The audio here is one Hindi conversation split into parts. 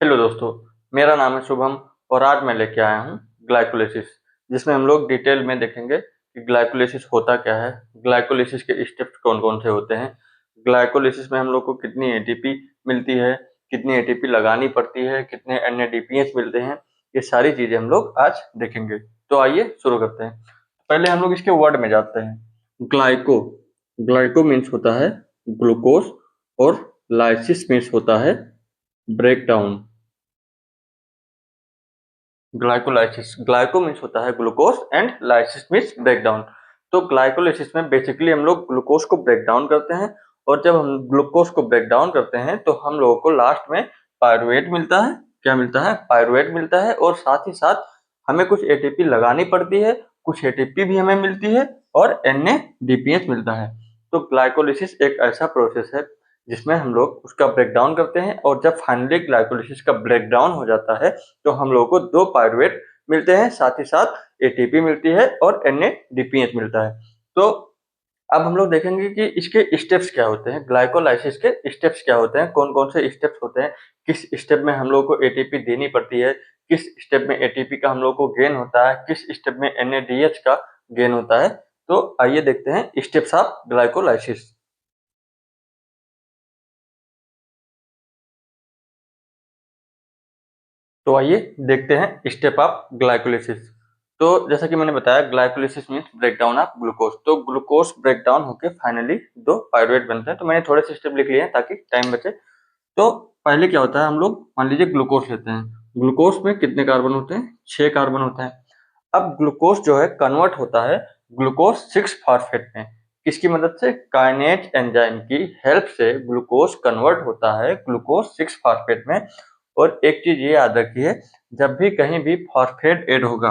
हेलो दोस्तों, मेरा नाम है शुभम और आज मैं लेके आया हूँ ग्लाइकोलिसिस, जिसमें हम लोग डिटेल में देखेंगे कि ग्लाइकोलिसिस होता क्या है, ग्लाइकोलिसिस के स्टेप्स कौन-कौन से होते हैं, ग्लाइकोलिसिस में हम लोग को कितनी एटीपी मिलती है, कितनी एटीपी लगानी पड़ती है, कितने एनएडीपीएस मिलते हैं, ये सारी चीज़ें हम लोग आज देखेंगे। तो आइए शुरू करते हैं। पहले हम लोग इसके वर्ड में जाते हैं। ग्लाइको ग्लाइको मीन्स होता है ग्लूकोज और लाइसिस मीन्स होता है break down. Glycolysis, glyco means होता है glucose and lysis means break down. तो ग्लाइकोलाइसिस में बेसिकली हम लोग ग्लूकोज को ब्रेक डाउन करते हैं और जब हम ग्लूकोज को ब्रेक डाउन करते हैं तो हम लोगों को लास्ट में पायरुवेट मिलता है। क्या मिलता है? पायरुवेट मिलता है और साथ ही साथ हमें कुछ एटीपी लगानी पड़ती है, कुछ एटीपी भी हमें मिलती है और एनएडीपीएस मिलता है। तो ग्लाइकोलाइसिस एक ऐसा प्रोसेस है जिसमें हम लोग उसका ब्रेक डाउन करते हैं और जब फाइनली ग्लाइकोलाइसिस का ब्रेक डाउन हो जाता है तो हम लोगों को 2 पायरुवेट मिलते हैं, साथ ही साथ एटीपी मिलती है और एनएडीपीएच मिलता है। तो अब हम लोग देखेंगे कि इसके स्टेप्स क्या होते हैं, ग्लाइकोलाइसिस के स्टेप्स क्या होते हैं, कौन-कौन से स्टेप्स होते हैं, किस स्टेप में हम लोगों को एटीपी देनी पड़ती है, किस स्टेप में एटीपी का हम लोग को गेन होता है, किस स्टेप में एनएडीएच का गेन होता है। तो आइए देखते हैं स्टेप्स ऑफ ग्लाइकोलाइसिस। तो आइए देखते हैं स्टेप ऑफ ग्लाइकोलिसिस। तो जैसा कि मैंने बताया glycolysis means breakdown of glucose. तो ग्लूकोज ब्रेकडाउन होकर फाइनली 2 पायरुवेट बनते हैं। तो मैंने थोड़े से स्टेप लिख लिए हैं ताकि टाइम बचे। तो पहले क्या होता है, हम लोग मान लीजिए ग्लूकोज लेते हैं। ग्लूकोज में कितने कार्बन होते हैं? 6 कार्बन होते हैं। अब ग्लूकोज जो है कन्वर्ट होता है ग्लूकोज 6 फॉस्फेट में। किसकी मदद से? काइनेज एंजाइम की हेल्प से ग्लूकोज कन्वर्ट होता है ग्लूकोज 6 फॉस्फेट में। और एक चीज ये याद रखिए, जब भी कहीं भी फॉस्फेट ऐड होगा,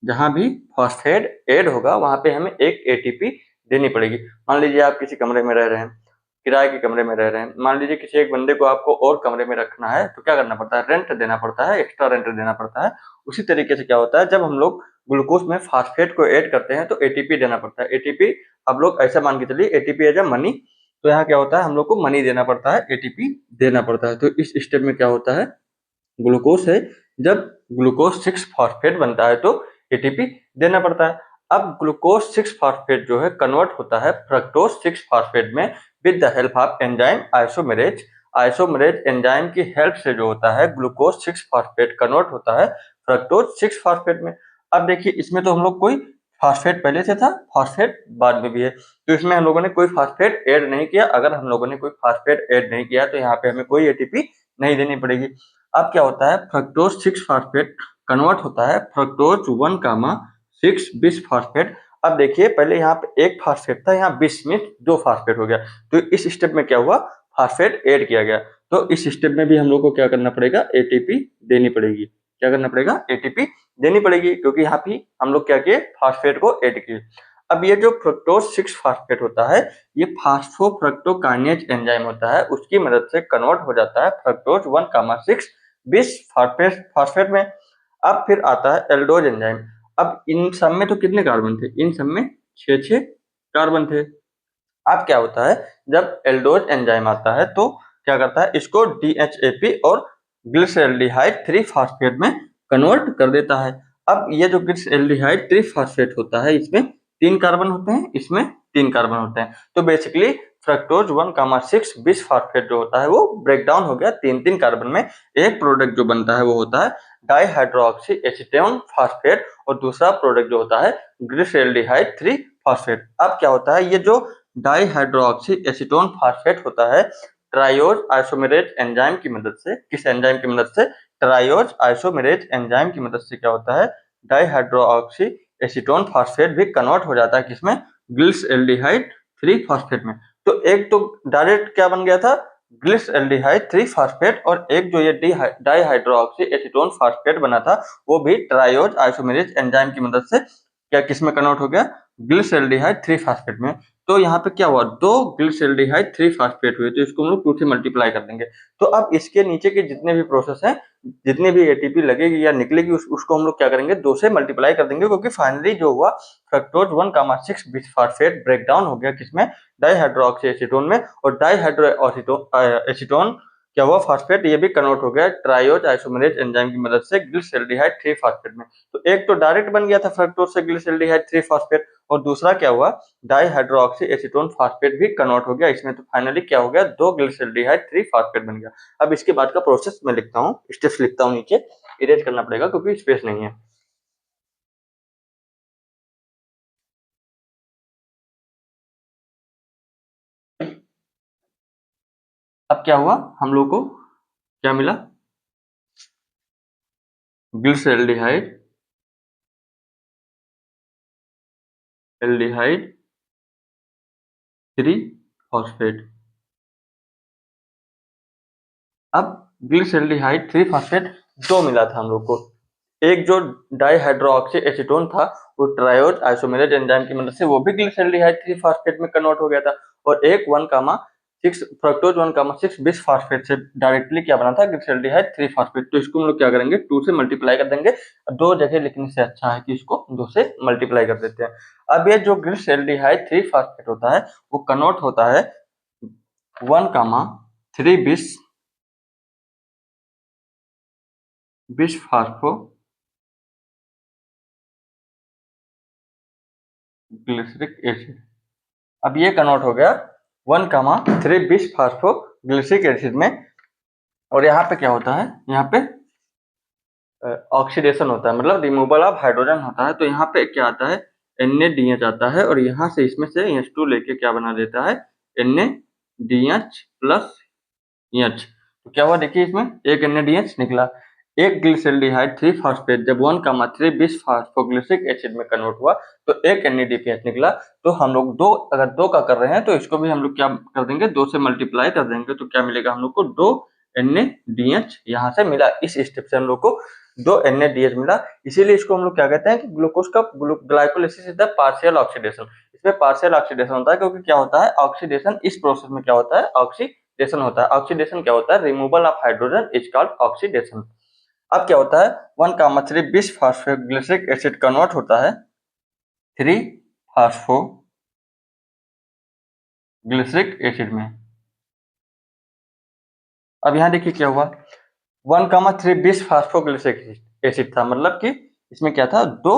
जहां भी फॉस्फेट ऐड होगा वहां पे हमें एक एटीपी देनी पड़ेगी। मान लीजिए आप किसी कमरे में रह रहे हैं, किराए के कमरे में रह रहे हैं, मान लीजिए किसी एक बंदे को आपको और कमरे में रखना है तो क्या करना पड़ता है? रेंट देना पड़ता है, एक्स्ट्रा रेंट देना पड़ता है। उसी तरीके से क्या होता है, जब हम लोग ग्लूकोज में फॉस्फेट को ऐड करते हैं तो एटीपी देना पड़ता है। एटीपी आप लोग ऐसा मान के चलिए, एटीपी एज ए मनी। तो यहाँ क्या होता है, हम लोग को मनी देना पड़ता है, एटीपी देना पड़ता है। तो इस स्टेप में क्या होता है, ग्लूकोज है, जब ग्लूकोज 6 फॉस्फेट बनता है तो एटीपी देना पड़ता है। अब ग्लूकोज 6 फॉस्फेट जो है कन्वर्ट होता है फ्रक्टोज 6 फॉस्फेट में with the help of enzyme isomerase. Isomerase enzyme की हेल्प से जो होता है ग्लूकोज 6 फॉस्फेट कन्वर्ट होता है फ्रक्टोज 6 फॉस्फेट में। अब देखिए इसमें तो हम लोग कोई फॉस्फेट पहले से था, फॉस्फेट बाद में भी है, तो इसमें हम लोगों ने कोई फॉस्फेट ऐड नहीं किया। अगर हम लोगों ने कोई फॉस्फेट ऐड नहीं किया तो यहाँ पे हमें कोई एटीपी नहीं देनी पड़ेगी। अब क्या होता है, फ्रक्टोज 6 फॉस्फेट कन्वर्ट होता है फ्रक्टोज 1 कामा 6 बिस फॉस्फेट। अब देखिए पहले यहाँ पे एक फॉस्फेट था, यहाँ 20 में 2 फॉस्फेट हो गया। तो इस स्टेप में क्या हुआ, फॉस्फेट ऐड किया गया। तो इस स्टेप में भी हम लोग को क्या करना पड़ेगा, एटीपी देनी पड़ेगी। क्या करना पड़ेगा? एटीपी देनी पड़ेगी, क्योंकि यहाँ भी हम लोग क्या किए, फॉस्फेट को ऐड किए। अब ये जो फ्रक्टोज 6 फॉस्फेट होता है, ये फास्फोफ्रक्टोकाइनेज एंजाइम होता है, उसकी मदद से कन्वर्ट हो जाता है फ्रक्टोज 1 कामा 6 बिस फॉस्फेट में। अब फिर आता है एल्डोज एंजाइम। अब इन सब में तो कितने कार्बन थे? इन सब में 6 कार्बन थे। अब क्या होता है, जब एल्डोज एंजाइम आता है तो क्या करता है, इसको डीएचएपी और ग्लिसरॉल्डिहाइड 3 फॉस्फेट में कन्वर्ट कर देता है। अब ये जो ग्लिसरॉल्डिहाइड 3 फॉस्फेट होता है, इसमें 3 कार्बन होते हैं, इसमें 3 कार्बन होते हैं। तो बेसिकली फ्रक्टोज 1 कामा 6 बिस फॉस्फेट जो होता है वो ब्रेक डाउन हो गया 3 कार्बन में। एक प्रोडक्ट जो बनता है वो होता है डाइहाइड्रोक्सी एसीटोन फॉस्फेट और दूसरा प्रोडक्ट जो होता है ग्लिसरॉल्डिहाइड 3 फॉस्फेट। अब क्या होता है, ये जो डाइहाइड्रोक्सी एसीटोन फॉस्फेट होता है ट्राइओज आइसोमेरेज एंजाइम की मदद से, किस एंजाइम की मदद से? ट्राइओज आइसोमेरेज एंजाइम की मदद से क्या होता है, डाइहाइड्रोक्सी एसीटोन फॉस्फेट भी कन्वर्ट हो जाता है किसमें? ग्लिसरॉल्डिहाइड 3 फॉस्फेट में। तो एक तो डायरेक्ट क्या बन गया था, ग्लिसरॉल्डिहाइड 3 फॉस्फेट, और एक जो ये डाइहाइड्रोक्सी एसीटोन फॉस्फेट बना था वो भी ट्राइओज आइसोमेरेज एंजाइम की मदद से क्या किसमें कन्वर्ट हो गया? ग्लिसरॉल्डिहाइड 3 फॉस्फेट में। तो यहाँ पे क्या हुआ, 2 ग्लिसरॉल्डिहाइड 3 फॉस्फेट हुए, तो इसको हम लोग 2 से मल्टीप्लाई कर देंगे। तो अब इसके नीचे के जितने भी प्रोसेस हैं, जितनी भी एटीपी लगेगी या निकलेगी उसको हम लोग क्या करेंगे, 2 से मल्टीप्लाई कर देंगे, क्योंकि फाइनली जो हुआ फ्रक्टोज 1 कामा 6 बिस फॉस्फेट ब्रेक डाउन हो गया किसमें? डाइहाइड्रोक्सी एसीटोन में। और डाइहाइड्रो एसीटोन क्या हुआ, फास्फेट ये भी कन्वर्ट हो गया ट्रायोज आइसोमेरेज एंजाइम की मदद से ग्लिसरॉल्डिहाइड 3 फास्फेट में। तो एक तो डायरेक्ट बन गया था फ्रक्टोज से ग्लिसरॉल्डिहाइड 3 फास्फेट, और दूसरा क्या हुआ, डाइहाइड्रोक्सी एसीटोन फास्फेट भी कन्वर्ट हो गया इसमें। तो फाइनली क्या हो गया, 2 ग्लिसरॉल्डिहाइड 3 फास्फेट बन गया। अब इसके बाद का प्रोसेस मैं लिखता हूँ, स्टेप्स लिखता हूँ, नीचे इरेज करना पड़ेगा क्योंकि स्पेस नहीं है। अब क्या हुआ, हम लोग को क्या मिला, ग्लिसरॉल्डिहाइड एल्डिहाइड 3 फॉस्फेट। अब ग्लिसरॉल्डिहाइड 3 फॉस्फेट 2 मिला था हम लोग को। एक जो डाइहाइड्रोक्सी एसीटोन था वो ट्रायोज आइसोमेरेज एंजाइम की मदद से वो भी ग्लिसरॉल्डिहाइड 3 फॉस्फेट में कन्वर्ट हो गया था, और एक 1,6 फ्रक्टोज 1,6 बिस फॉस्फेट से डायरेक्टली क्या बना था, ग्लिसरॉल्डिहाइड 3 फॉस्फेट। तो इसको हम लोग क्या करेंगे, 2 से मल्टीप्लाई कर देंगे। 2 जगह लिखने से अच्छा है कि इसको 2 से मल्टीप्लाई कर देते हैं। अब ये जो ग्लिसरॉल्डिहाइड 3 फॉस्फेट होता है वो कन्वर्ट होता है 1,3 बिस फास्फो ग्लिसरिक एसिड। अब ये कन्वर्ट हो गया 1,3 बिस फास्फो ग्लिसरिक एसिड में। और यहाँ पे क्या होता है, यहाँ पे ऑक्सीडेशन होता है, मतलब रिमूवल ऑफ हाइड्रोजन होता है। तो यहाँ पे क्या आता है, NaDH आता है, और यहाँ से इसमें से H2 लेके क्या बना देता है, NaDH प्लस H। तो क्या हुआ, देखिए इसमें एक NaDH निकला। एक ग्लिसरॉल्डिहाइड 3 फॉस्फेट जब 1,3 बिस फास्फोग्लिसरिक एसिड में कन्वर्ट हुआ तो एक NaDPH निकला। तो हम लोग दो, अगर 2 का कर रहे हैं तो इसको भी हम लोग क्या कर देंगे, 2 से मल्टीप्लाई कर देंगे। तो क्या मिलेगा हम लोग को, 2 NaDH यहाँ से मिला। इस स्टेप से हम लोग को 2 NaDH मिला। इसीलिए इसको हम लोग क्या कहते हैं कि ग्लूकोज का glycolysis is the partial oxidation. इसमें पार्शियल ऑक्सीडेशन होता है क्योंकि क्या होता है, ऑक्सीडेशन इस प्रोसेस में क्या होता है, ऑक्सीडेशन होता है। ऑक्सीडेशन क्या होता है, removal of hydrogen is called oxidation. अब क्या होता है, 1,3 बिस फास्फोग्लिसरिक एसिड कन्वर्ट होता है 3 फास्फोग्लिसरिक एसिड में। अब यहाँ देखिए क्या हुआ, 1,3 बिस फास्फोग्लिसरिक एसिड था, मतलब कि इसमें क्या था, 2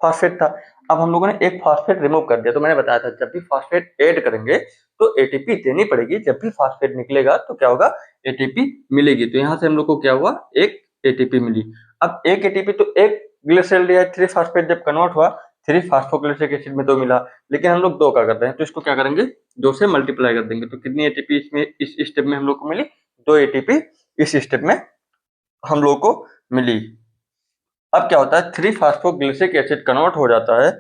फॉस्फेट था। अब हम लोगों ने एक फॉस्फेट रिमूव कर दिया। तो मैंने बताया था जब भी फॉस्फेट ऐड करेंगे तो एटीपी देनी पड़ेगी। जब भी फॉस्फेट निकलेगा तो क्या होगा, एटीपी मिलेगी। तो यहाँ से हम लोग को क्या हुआ, एक एटीपी मिली। अब एक एटीपी तो एक ग्लिसरॉल्डिहाइड 3 फॉस्फेट जब कन्वर्ट हुआ 3 फास्फोग्लिसरिक एसिड में 2 मिला, लेकिन हम लोग 2 का कर रहे हैं तो इसको क्या करेंगे, 2 से मल्टीप्लाई कर देंगे। तो कितनी एटीपी इसमें इस स्टेप में हम लोग को मिली, 2 एटीपी इस स्टेप में हम लोग को मिली। अब क्या होता है, 3 फास्फोग्लिसरिक एसिड कन्वर्ट हो जाता है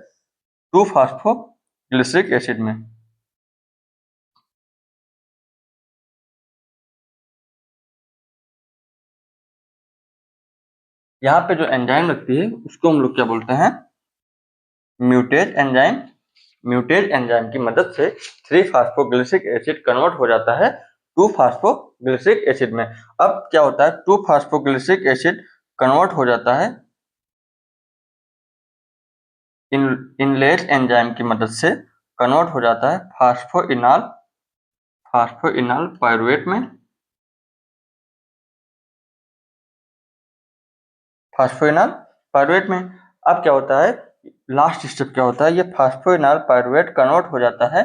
2 फास्फोग्लिसरिक एसिड में। यहाँ पे जो एंजाइम लगती है उसको हम लोग क्या बोलते हैं, म्यूटेज एंजाइम। म्यूटेज एंजाइम की मदद से 3 फास्फोग्लिसरिक एसिड कन्वर्ट हो जाता है 2 फास्फोग्लिसरिक एसिड में। अब क्या होता है, 2 फास्फोग्लिसरिक एसिड कन्वर्ट हो जाता है इनलेस एंजाइम की मदद से कन्वर्ट हो जाता है फास्फोइनॉल पायरुवेट में। फास्फोइनॉल पायरुवेट में। अब क्या होता है, लास्ट स्टेप क्या होता है, ये फास्फोइनॉल पायरुवेट कन्वर्ट हो जाता है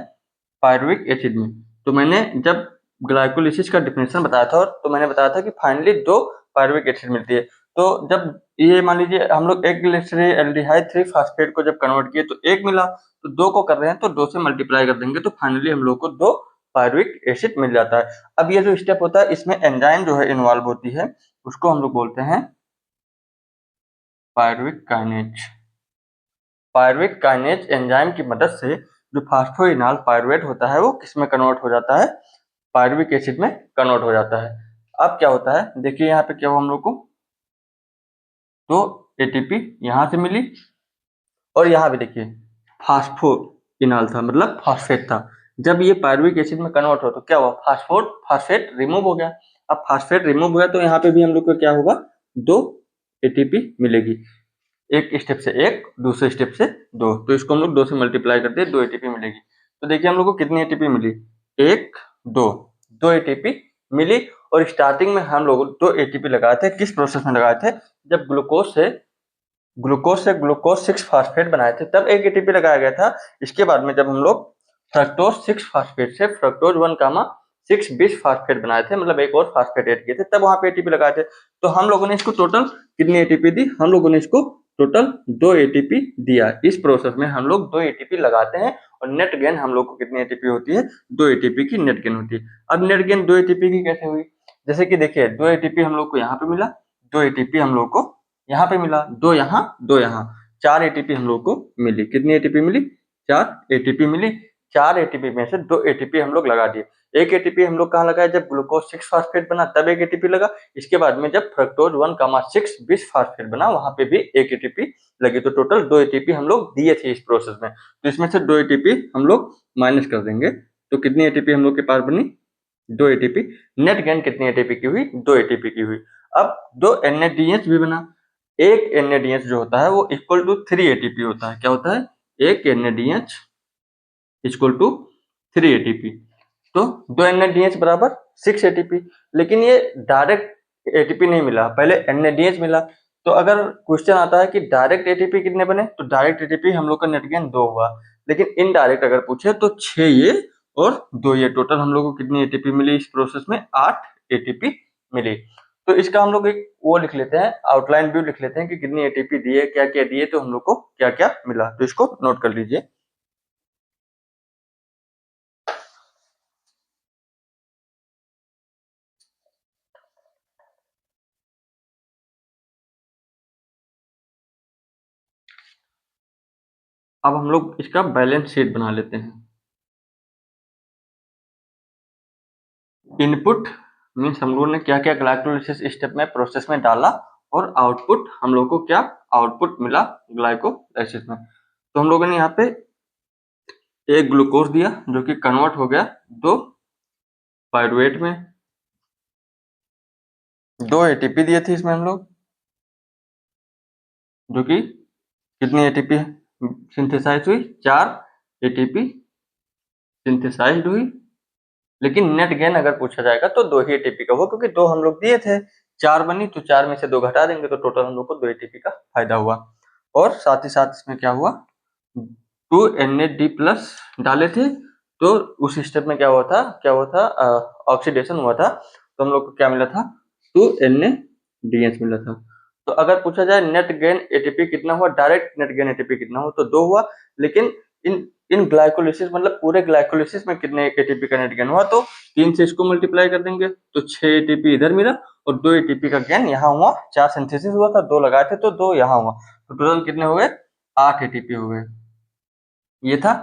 पायरुविक एसिड में। तो मैंने जब ग्लाइकोलिसिस का डिफिनेशन बताया था तो मैंने बताया था कि फाइनली 2 पायरुविक एसिड मिलती है। तो जब ये मान लीजिए हम लोग एक ग्लिसरॉल्डिहाइड 3 फास्फेट को जब कन्वर्ट किए तो 1 मिला, तो 2 को कर रहे हैं तो 2 से मल्टीप्लाई कर देंगे तो फाइनली हम लोग को 2 पायरुविक एसिड मिल जाता है। अब ये जो स्टेप होता है इसमें एंजाइम जो है इन्वॉल्व होती है, उसको हम लोग बोलते हैं pyruvic kinase. Pyruvic kinase enzyme की मदद से जो फास्फोइनॉल पायरुवेट होता है वो किसमें कन्वर्ट हो जाता है, पायरुविक एसिड में कन्वर्ट हो जाता है। अब क्या होता है, देखिए यहाँ पे क्या हुआ हम लोग को, तो एटीपी यहाँ से मिली, और यहाँ भी देखिए फास्फोइनॉल था, मतलब फॉस्फेट था। जब ये पायरुविक एसिड में कन्वर्ट हो तो क्या हुआ, फास्फेट रिमूव हो गया। अब फास्फेट रिमूव हो गया तो यहाँ पे भी हम लोग को क्या होगा, 2 एटीपी मिलेगी। एक स्टेप से एक, दूसरे स्टेप से 2, तो इसको हम लोग 2 से मल्टीप्लाई करते हैं, 2 एटीपी मिलेगी। तो देखिए हम लोग को कितनी एटीपी मिली, 1 2 2 एटीपी मिली। और स्टार्टिंग में हम लोग 2 एटीपी लगाए थे, किस प्रोसेस में लगाए थे, जब ग्लूकोज से ग्लूकोज 6 फास्फेट बनाए थे तब एक एटीपी लगाया गया था। इसके बाद में जब हम लोग फ्रक्टोज 6 फास्फेट से फ्रक्टोज 1 कामा 6 बिस फास्फेट बनाए थे, मतलब एक और फास्फेट ऐड किए थे, तब वहां पे एटीपी लगाए थे। तो हम लोगों ने इसको टोटल कितनी एटीपी दी, हम लोगों ने इसको टोटल 2 एटीपी दिया। इस प्रोसेस में हम लोग 2 एटीपी लगाते हैं और नेट गेन हम लोग को कितनी एटीपी होती है, 2 एटीपी की नेट गेन होती है। अब नेट गेन 2 एटीपी की कैसे हुई, जैसे कि देखिए 2 एटीपी हम लोग को यहाँ पे मिला, 2 एटीपी हम लोग को यहाँ पे मिला, 2 यहाँ 2 यहाँ, 4 एटीपी हम लोग को मिली। कितनी एटीपी मिली, 4 एटीपी मिली। 4 एटीपी में से 2 एटीपी हम लोग लगा दिए। एक एटीपी हम लोग कहाँ लगाए, जब ग्लूकोज 6 फास्फेट बना तब एक एटीपी लगा। इसके बाद में जब फ्रक्टोज 1 कामा 6 बिस फास्फेट बना वहां पे भी एक एटीपी लगी। तो टोटल 2 एटीपी हम लोग दिए थे इस प्रोसेस में। तो इसमें से 2 एटीपी हम लोग माइनस कर देंगे, तो कितनी एटीपी हम लोग के पास बनी, 2 एटीपी। नेट गेन कितनी एटीपी की हुई, 2 एटीपी की हुई। अब 2 NADH भी बना। एक NADH जो होता है वो इक्वल टू 3 एटीपी होता है। क्या होता है, एक NADH इक्वल टू 3 एटीपी। तो 2 NADH बराबर 6 एटीपी। लेकिन ये डायरेक्ट एटीपी नहीं मिला, पहले NADH मिला। तो अगर क्वेश्चन आता है कि डायरेक्ट एटीपी कितने बने, तो डायरेक्ट एटीपी हम लोग का नेट गेन 2 हुआ। लेकिन इनडायरेक्ट अगर पूछे तो 6 ये और 2 ये, टोटल हम लोग को कितनी एटीपी मिली इस प्रोसेस में, 8 एटीपी मिली। तो इसका हम लोग एक वो लिख लेते हैं, आउटलाइन व्यू लिख लेते हैं कि कितनी एटीपी दिए, क्या क्या दिए, तो हम लोग को क्या क्या मिला। तो इसको नोट कर लीजिए। अब हम लोग इसका बैलेंस शीट बना लेते हैं। इनपुट मीन्स हम लोगों ने क्या क्या ग्लाइकोलाइसिस स्टेप में प्रोसेस में डाला, और आउटपुट हम लोग को क्या आउटपुट मिला ग्लाइकोलाइसिस में। तो हम लोगों ने यहाँ पे एक ग्लूकोज दिया जो कि कन्वर्ट हो गया 2 पायरुवेट में। 2 एटीपी दिए थे इसमें हम लोग, जो कि कितनी एटीपी सिंथेसाइज हुई, 4 एटीपी सिंथेसाइज हुई। लेकिन नेट गेन अगर पूछा जाएगा तो 2 ही एटीपी का हुआ, क्योंकि 2 हम लोग दिए थे, 4 बनी तो 4 में से 2 घटा देंगे तो टोटल हम लोग को 2 एटीपी का फायदा हुआ। और साथ ही साथ इसमें क्या हुआ, 2 NAD प्लस डाले थे, तो उस स्टेप में क्या हुआ था, ऑक्सीडेशन हुआ था, तो हम लोग को क्या मिला था, 2 NADH मिला था। तो अगर पूछा जाए नेट गेन एटीपी कितना हुआ, डायरेक्ट नेट गेन एटीपी कितना हुआ, तो 2 हुआ। लेकिन इन इन ग्लाइकोलिसिस मतलब पूरे ग्लाइकोलिसिस में कितने एटीपी का नेट गेन हुआ, तो 3 से इसको मल्टीप्लाई कर देंगे तो 6 एटीपी इधर मिला, और 2 एटीपी का गेन यहाँ हुआ। 4 सिंथेसिस हुआ था, 2 लगाए थे तो 2 यहाँ हुआ, तो टोटल कितने हो गए, 8 एटीपी हो गए। ये था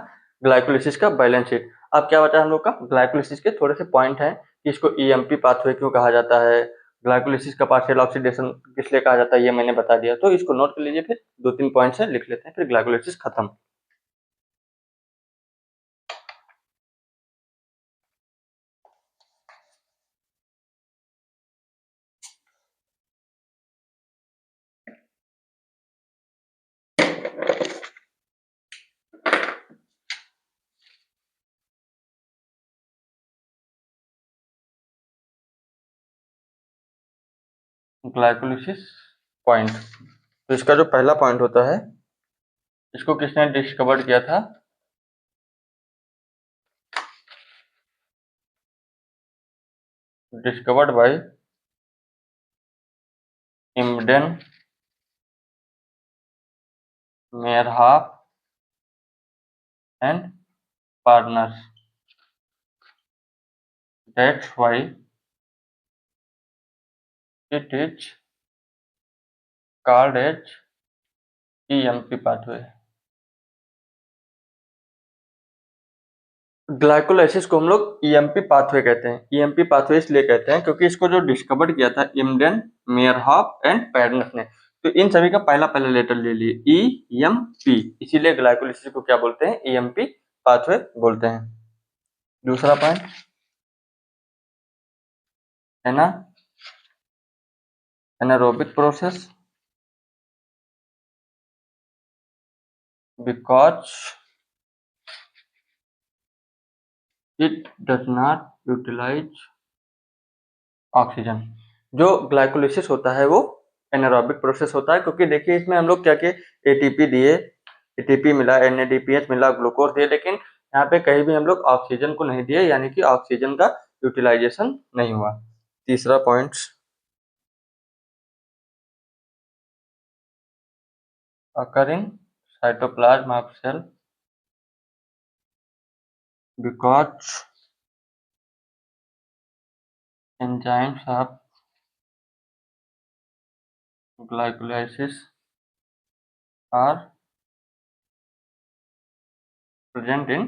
ग्लाइकोलिसिस का बैलेंस शीट। अब क्या बचा हम लोग का, ग्लाइकोलिसिस के थोड़े से पॉइंट हैं कि इसको ईएमपी पाथवे क्यों कहा जाता है, ग्लाइकोलिसिस का पार्शियल ऑक्सीडेशन किस लिए कहा जाता है, ये मैंने बता दिया। तो इसको नोट कर लीजिए, फिर 2-3 पॉइंट्स है लिख लेते हैं, फिर ग्लाइकोलिसिस खत्म। ग्लाइकोलिसिस पॉइंट, तो इसका जो पहला पॉइंट होता है, इसको किसने डिस्कवर किया था, discovered by Embden Meyerhof and partners. That's why it is called as EMP pathway। Glycolysis को हम लोग ईएमपी पाथवे कहते हैं। ईएमपी पाथवे इसलिए कहते हैं क्योंकि इसको जो डिस्कवर किया था इम्डेन मेयरहाफ एंड पैडनस ने, तो इन सभी का पहला पहला लेटर ले लिए ईएमपी, इसीलिए ग्लाइकोलाइसिस को क्या बोलते हैं, ईएमपी पाथवे बोलते हैं। दूसरा पॉइंट है ना, anaerobic process, because it does not utilize oxygen. जो ग्लाइकोलिसिस होता है वो एनारोबिक प्रोसेस होता है, क्योंकि देखिए इसमें हम लोग क्या किए, एटीपी दिए, एटीपी मिला, एनएडीपीएच मिला, ग्लूकोज दिए, लेकिन यहाँ पे कहीं भी हम लोग ऑक्सीजन को नहीं दिए, यानी कि ऑक्सीजन का यूटिलाइजेशन नहीं हुआ। तीसरा point, occur in cytoplasm of cell because enzymes of glycolysis are present in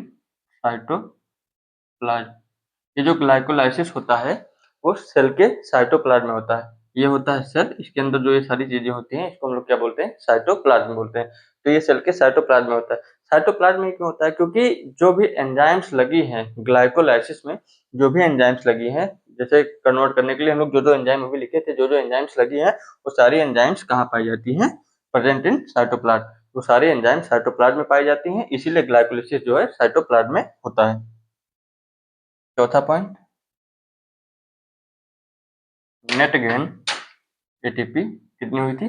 cytoplasm। ये जो ग्लाइकोलाइसिस होता है वो सेल के साइटोप्लाज्म में होता है। ये होता है सेल, इसके अंदर जो ये सारी चीजें होती हैं इसको हम लोग क्या बोलते हैं, साइटोप्लाज्म बोलते हैं। तो ये सेल के साइटोप्लाज्म में होता है। साइटोप्लाज्म में क्यों होता है, क्योंकि जो भी एंजाइम्स लगी हैं ग्लाइकोलाइसिस में, जो भी एंजाइम्स लगी हैं, जैसे कन्वर्ट करने के लिए हम लोग जो जो एंजाइम अभी लिखे थे, जो जो एंजाइम्स लगी हैं वो सारी एंजाइम्स कहाँ पाई जाती हैं, प्रेजेंट इन साइटोप्लाज्म। वो सारी एंजाइम साइटोप्लाज्म में पाई जाती हैं, इसीलिए ग्लाइकोलाइसिस जो है साइटोप्लाज्म में होता है। चौथा पॉइंट, नेट गेन एटीपी कितनी हुई थी,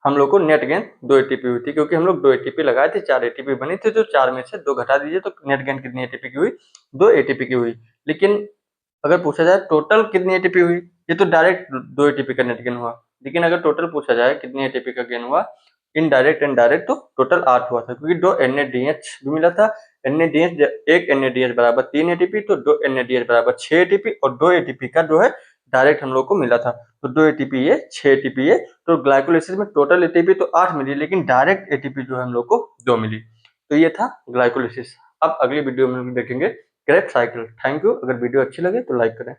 हम लोग को नेट गेन 2 एटीपी हुई थी, क्योंकि हम लोग 2 एटीपी लगाए थे, 4 एटीपी बनी थी, तो 4 में से 2 घटा दीजिए तो नेट गेन कितनी एटीपी की हुई, 2 एटीपी की हुई। लेकिन अगर पूछा जाए टोटल कितनी एटीपी हुई, ये तो डायरेक्ट 2 एटीपी का नेट गेन हुआ। लेकिन अगर टोटल पूछा जाए कितनी एटीपी का गेन हुआ, इनडायरेक्ट एंड डायरेक्ट, तो टोटल 8 हुआ था, क्योंकि 2 एनएडीएच भी मिला था। एनएडीएच, एक एनएडीएच बराबर 3 एटीपी, तो 2 एनएडीएच बराबर 6 एटीपी, और 2 एटीपी का जो है डायरेक्ट हम लोग को मिला था, तो 2 एटीपी ये, 6 एटीपी ये। तो ग्लाइकोलाइसिस में टोटल एटीपी तो 8 मिली, लेकिन डायरेक्ट एटीपी जो है हम लोग को 2 मिली। तो ये था ग्लाइकोलाइसिस। अब अगली वीडियो में हम देखेंगे क्रेब्स साइकिल। Thank you. अगर वीडियो अच्छी लगे तो लाइक करें।